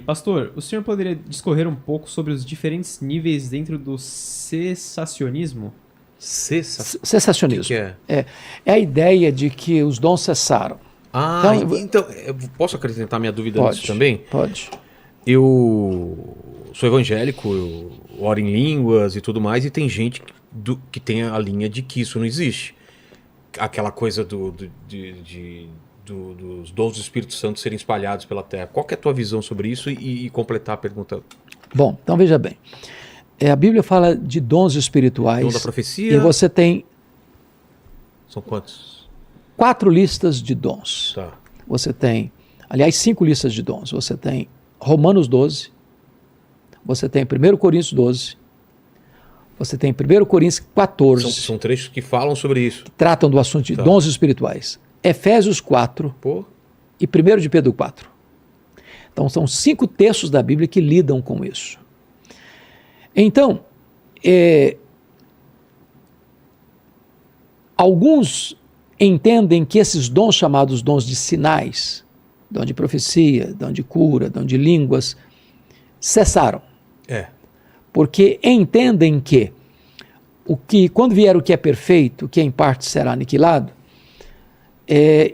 Pastor, o senhor poderia discorrer um pouco sobre os diferentes níveis dentro do cessacionismo? O Cessacionismo. que é? É a ideia de que os dons cessaram. Então, eu posso acrescentar minha dúvida nisso também? Pode. Eu sou evangélico, eu oro em línguas e tudo mais, e tem gente que tem a linha de que isso não existe. Aquela coisa dos dons do Espírito Santo serem espalhados pela terra. Qual que é a tua visão sobre isso e completar a pergunta? Bom, então veja bem. A Bíblia fala de dons espirituais. Dom da profecia. E você tem São quantos? 4 listas de dons. Tá. Você tem, aliás, 5 listas de dons. Você tem Romanos 12, você tem 1 Coríntios 12, você tem 1 Coríntios 14. São trechos que falam sobre isso. Que tratam do assunto de dons espirituais. Efésios 4 e 1 de Pedro 4. Então são 5 textos da Bíblia que lidam com isso. Então, alguns entendem que esses dons chamados dons de sinais, dom de profecia, dom de cura, dom de línguas, cessaram. Porque entendem que quando vier o que é perfeito, o que em parte será aniquilado,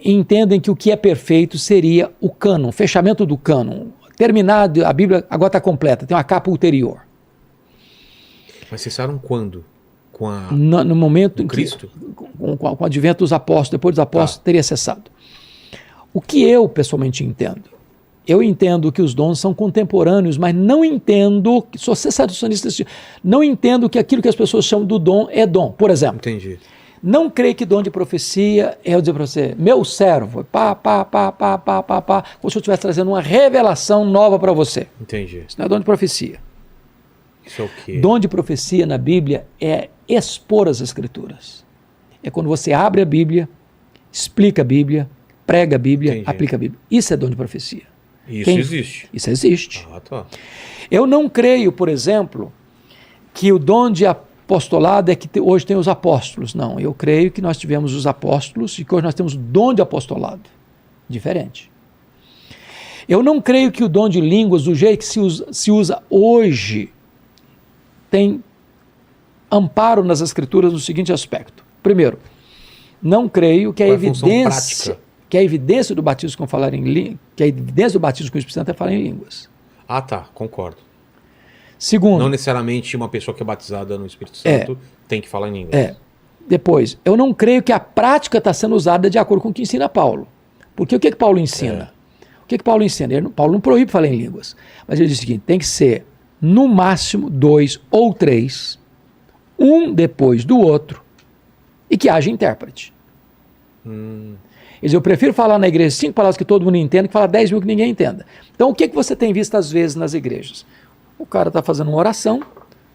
entendem que o que é perfeito seria o cânon, fechamento do cânon. Terminado, a Bíblia agora está completa, tem uma capa ulterior. Mas cessaram quando? No momento em Cristo? Com o advento dos apóstolos, depois dos apóstolos, teria cessado. O que eu pessoalmente entendo? Eu entendo que os dons são contemporâneos, mas não entendo, sou cessacionista, não entendo que aquilo que as pessoas chamam do dom é dom. Por exemplo, Entendi. Não creio que dom de profecia é eu dizer para você, meu servo, como se eu estivesse trazendo uma revelação nova para você. Entendi. Isso não é dom de profecia. Isso é o quê? Dom de profecia na Bíblia é expor as Escrituras. É quando você abre a Bíblia, explica a Bíblia, prega a Bíblia, Entendi. Aplica a Bíblia. Isso é dom de profecia. Isso existe. Isso existe. Tá. Eu não creio, por exemplo, que o dom de apostolado é que hoje tem os apóstolos. Não, eu creio que nós tivemos os apóstolos e que hoje nós temos o dom de apostolado. Diferente. Eu não creio que o dom de línguas, do jeito que se usa hoje, tem amparo nas Escrituras no seguinte aspecto. Primeiro, não creio que a evidência do batismo com falar em línguas, que a evidência do batismo com o Espírito Santo é falar em línguas. Tá, concordo. Segundo, não necessariamente uma pessoa que é batizada no Espírito Santo tem que falar em línguas. Depois, eu não creio que a prática está sendo usada de acordo com o que ensina Paulo. Porque o que Paulo ensina? O que Paulo ensina? Paulo não proíbe falar em línguas. Mas ele diz o seguinte, tem que ser no máximo 2 ou 3, um depois do outro, e que haja intérprete. Ele diz, eu prefiro falar na igreja 5 palavras que todo mundo entenda que falar 10 mil que ninguém entenda. Então, o que você tem visto às vezes nas igrejas? O cara está fazendo uma oração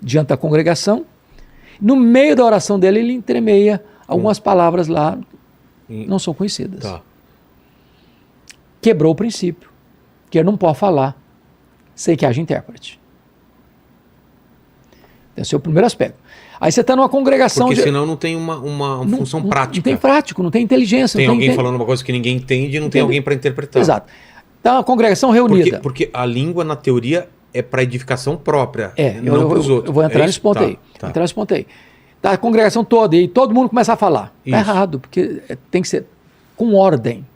diante da congregação, no meio da oração dele ele entremeia algumas palavras lá, não são conhecidas. Tá. Quebrou o princípio, que ele não pode falar sem que haja intérprete. Esse é o primeiro aspecto. Aí você está numa congregação... Porque senão não tem uma função prática. Não tem prático, não tem inteligência. Tem alguém falando uma coisa que ninguém entende e não tem alguém para interpretar. Exato. Está uma congregação reunida. Porque a língua, na teoria, é para edificação própria, não para os outros. Eu vou entrar nesse ponto aí. Entrar nesse ponto aí. Tá a congregação toda e todo mundo começa a falar. Está errado, porque tem que ser com ordem.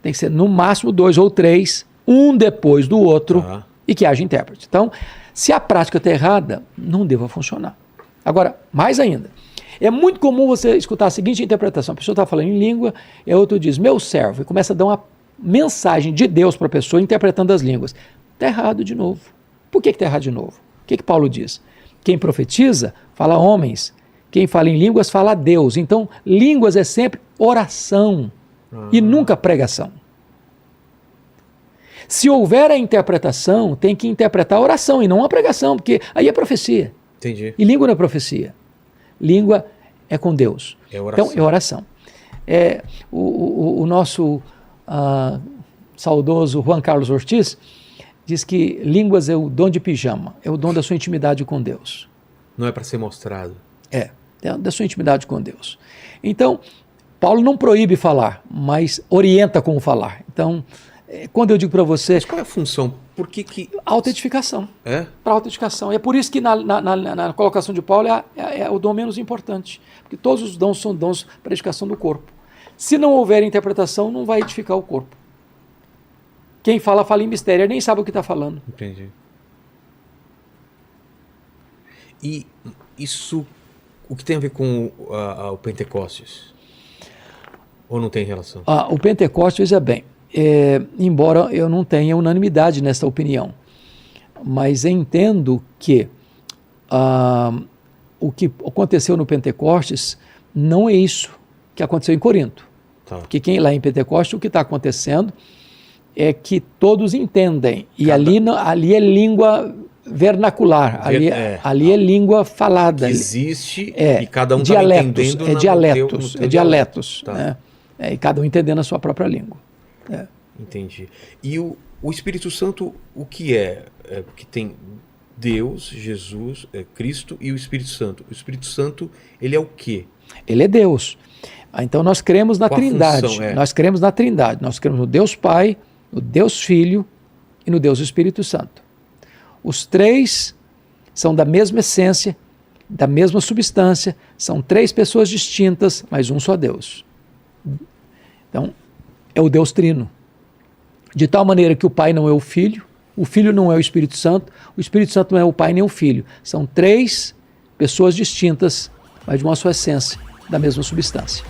Tem que ser no máximo 2 ou 3, um depois do outro, e que haja intérprete. Então, se a prática está errada, não deva funcionar. Agora, mais ainda, é muito comum você escutar a seguinte interpretação. A pessoa está falando em língua, e a outra diz, meu servo, e começa a dar uma mensagem de Deus para a pessoa interpretando as línguas. Está errado de novo. Por que está errado de novo? O que Paulo diz? Quem profetiza, fala a homens. Quem fala em línguas, fala a Deus. Então, línguas é sempre oração e nunca pregação. Se houver a interpretação, tem que interpretar a oração e não a pregação, porque aí é profecia. Entendi. E língua não é profecia. Língua é com Deus. É oração. Então, é oração. O nosso saudoso Juan Carlos Ortiz diz que línguas é o dom de pijama, é o dom da sua intimidade com Deus. Não é para ser mostrado. É da sua intimidade com Deus. Então, Paulo não proíbe falar, mas orienta como falar. Então, Quando eu digo para você... Mas qual é a função? Por que... Autentificação. É? Para autentificação. É por isso que na colocação de Paulo é o dom menos importante. Porque todos os dons são dons para edificação do corpo. Se não houver interpretação, não vai edificar o corpo. Quem fala em mistério, ele nem sabe o que está falando. Entendi. E isso, o que tem a ver com o Pentecostes? Ou não tem relação? O Pentecostes, veja bem, embora eu não tenha unanimidade nessa opinião, mas entendo que o que aconteceu no Pentecostes não é isso que aconteceu em Corinto. Tá. Porque lá em Pentecostes o que está acontecendo é que todos entendem, e ali é língua vernacular, ali é língua falada. Existe e cada um está entendendo. Dialetos. Tá. Né? E cada um entendendo a sua própria língua. Entendi. E o Espírito Santo, o que é? Porque tem Deus, Jesus, Cristo e o Espírito Santo. O Espírito Santo, ele é o quê? Ele é Deus. Então nós cremos na Trindade. Função, Nós cremos na Trindade. Nós cremos no Deus Pai, no Deus Filho e no Deus Espírito Santo. Os três são da mesma essência, da mesma substância, são três pessoas distintas, mas um só Deus. Então, é o Deus Trino. De tal maneira que o Pai não é o Filho não é o Espírito Santo não é o Pai nem o Filho. São três pessoas distintas, mas de uma só essência, da mesma substância.